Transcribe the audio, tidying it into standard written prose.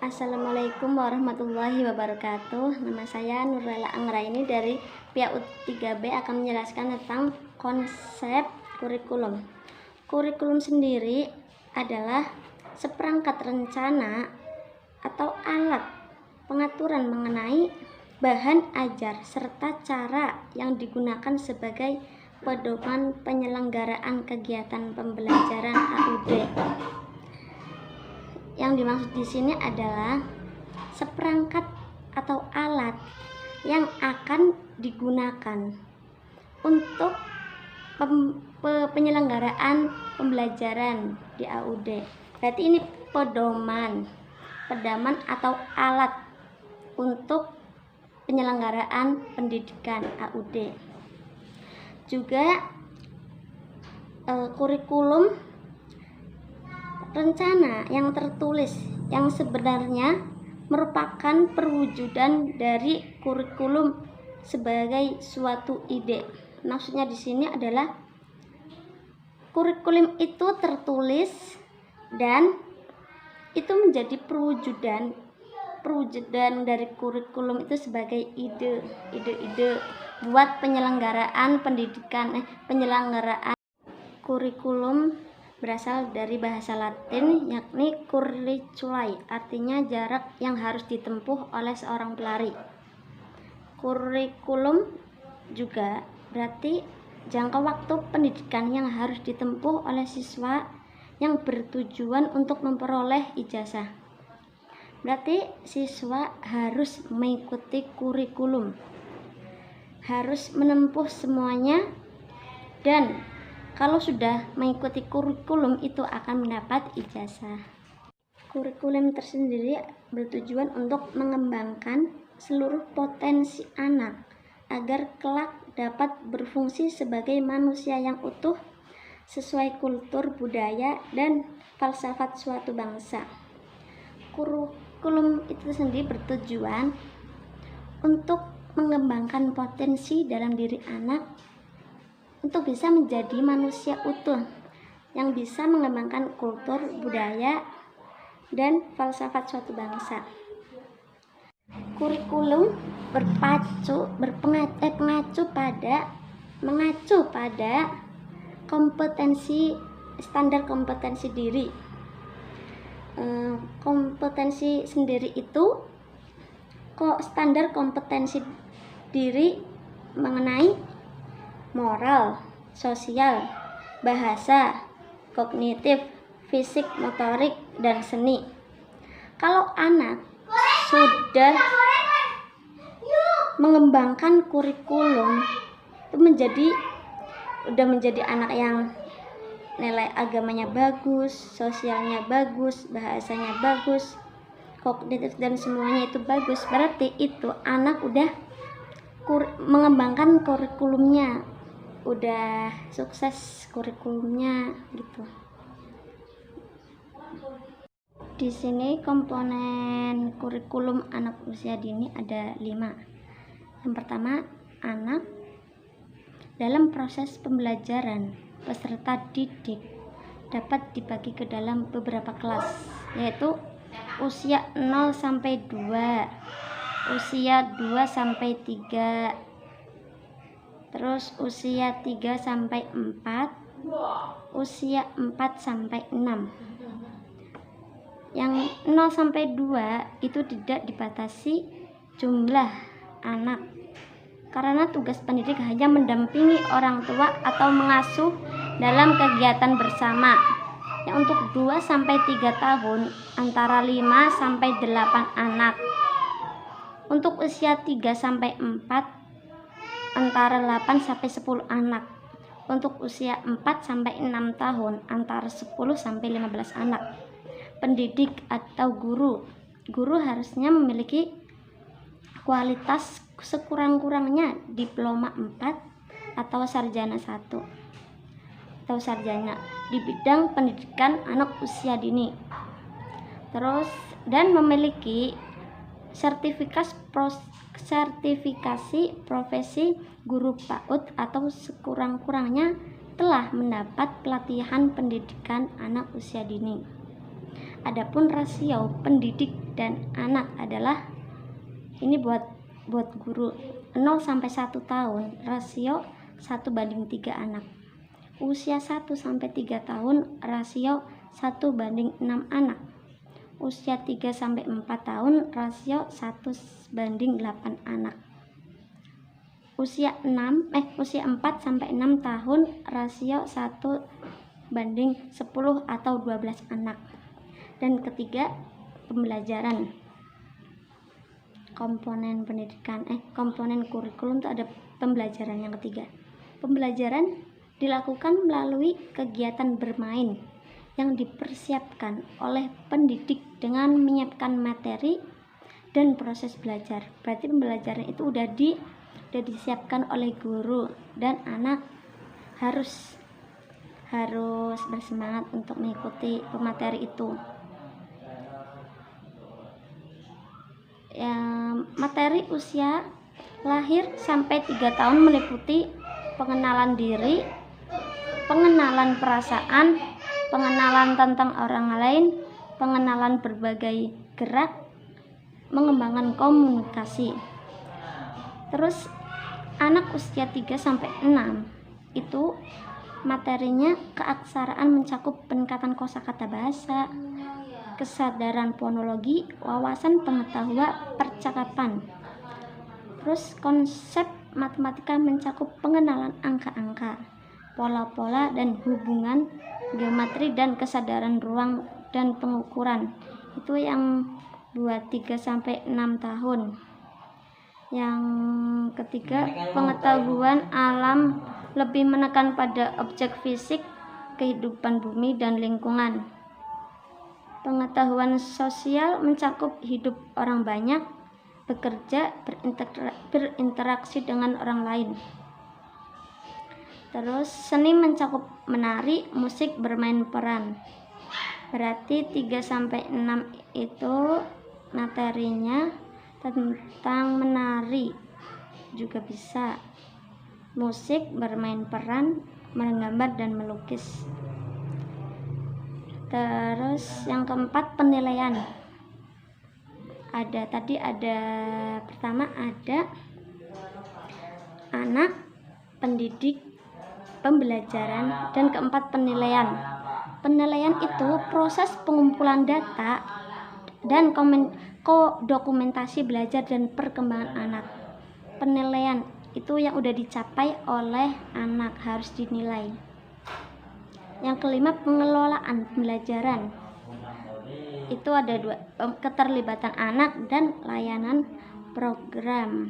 Assalamualaikum warahmatullahi wabarakatuh. Nama saya Nurlela Anggraini dari PAUD 3B akan menjelaskan tentang konsep kurikulum. Kurikulum sendiri adalah seperangkat rencana atau alat pengaturan mengenai bahan ajar serta cara yang digunakan sebagai pedoman penyelenggaraan kegiatan pembelajaran AUD. Yang dimaksud di sini adalah seperangkat atau alat yang akan digunakan untuk penyelenggaraan pembelajaran di AUD. Berarti ini pedoman atau alat untuk penyelenggaraan pendidikan AUD. Juga kurikulum rencana yang tertulis yang sebenarnya merupakan perwujudan dari kurikulum sebagai suatu ide. Maksudnya di sini adalah kurikulum itu tertulis dan itu menjadi perwujudan dari kurikulum itu sebagai ide buat penyelenggaraan pendidikan penyelenggaraan kurikulum berasal dari bahasa Latin yakni curriculae, artinya jarak yang harus ditempuh oleh seorang pelari. Kurikulum juga berarti jangka waktu pendidikan yang harus ditempuh oleh siswa yang bertujuan untuk memperoleh ijazah. Berarti siswa harus mengikuti kurikulum, harus menempuh semuanya, dan kalau sudah mengikuti kurikulum itu akan mendapat ijazah. Kurikulum tersendiri bertujuan untuk mengembangkan seluruh potensi anak agar kelak dapat berfungsi sebagai manusia yang utuh sesuai kultur, budaya, dan falsafat suatu bangsa. Kurikulum itu sendiri bertujuan untuk mengembangkan potensi dalam diri anak untuk bisa menjadi manusia utuh yang bisa mengembangkan kultur, budaya, dan falsafat suatu bangsa. Kurikulum mengacu pada kompetensi standar kompetensi diri. Kompetensi sendiri itu standar kompetensi diri mengenai moral, sosial, bahasa, kognitif, fisik, motorik, dan seni. Kalau anak sudah mengembangkan kurikulum itu udah menjadi anak yang nilai agamanya bagus, sosialnya bagus, bahasanya bagus, kognitif dan semuanya itu bagus, berarti itu anak udah mengembangkan kurikulumnya, udah sukses kurikulumnya gitu. Di sini komponen kurikulum anak usia dini ada 5. Yang pertama, anak dalam proses pembelajaran peserta didik dapat dibagi ke dalam beberapa kelas, yaitu usia 0 sampai 2, usia 2 sampai 3, terus usia 3 sampai 4, usia 4 sampai 6. Yang 0 sampai 2 itu tidak dibatasi jumlah anak, karena tugas pendidik hanya mendampingi orang tua atau mengasuh dalam kegiatan bersama. Yang untuk 2 sampai 3 tahun antara 5 sampai 8 anak. Untuk usia 3 sampai 4 antara 8 sampai 10 anak. Untuk usia 4 sampai 6 tahun antara 10 sampai 15 anak. Pendidik atau guru harusnya memiliki kualitas sekurang-kurangnya diploma 4 atau sarjana 1 atau sarjana di bidang pendidikan anak usia dini. Terus dan memiliki sertifikasi profesi guru PAUD atau sekurang-kurangnya telah mendapat pelatihan pendidikan anak usia dini. Adapun rasio pendidik dan anak adalah ini buat guru 0 sampai 1 tahun rasio 1:3 anak. Usia 1 sampai 3 tahun rasio 1:6 anak. Usia 3 sampai 4 tahun rasio 1:8 anak. Usia 4 sampai 6 tahun rasio 1:10 atau 12 anak. Dan ketiga, pembelajaran. Komponen pendidikan komponen kurikulum itu ada pembelajaran yang ketiga. Pembelajaran dilakukan melalui kegiatan bermain yang dipersiapkan oleh pendidik dengan menyiapkan materi dan proses belajar. Berarti pembelajaran itu udah disiapkan oleh guru dan anak harus bersemangat untuk mengikuti materi itu. Materi usia lahir sampai 3 tahun meliputi pengenalan diri, pengenalan perasaan, pengenalan tentang orang lain, pengenalan berbagai gerak, mengembangkan komunikasi. Terus anak usia 3 sampai 6 itu materinya keaksaraan mencakup peningkatan kosakata bahasa, kesadaran fonologi, wawasan pengetahuan percakapan. Terus konsep matematika mencakup pengenalan angka-angka, pola-pola dan hubungan geometri dan kesadaran ruang dan pengukuran. Itu yang buat 3 sampai 6 tahun. Yang ketiga, pengetahuan alam lebih menekan pada objek fisik, kehidupan bumi dan lingkungan. Pengetahuan sosial mencakup hidup orang banyak, bekerja, berinteraksi dengan orang lain. Terus seni mencakup menari, musik, bermain peran. Berarti 3 sampai 6 itu materinya tentang menari, juga bisa musik, bermain peran, menggambar dan melukis. Terus yang keempat, penilaian. Pertama ada anak, pendidik, pembelajaran, dan keempat penilaian. Penilaian itu proses pengumpulan data dan dokumentasi belajar dan perkembangan anak. Penilaian itu yang udah dicapai oleh anak harus dinilai. Yang kelima, pengelolaan pembelajaran. Itu ada 2, keterlibatan anak dan layanan program.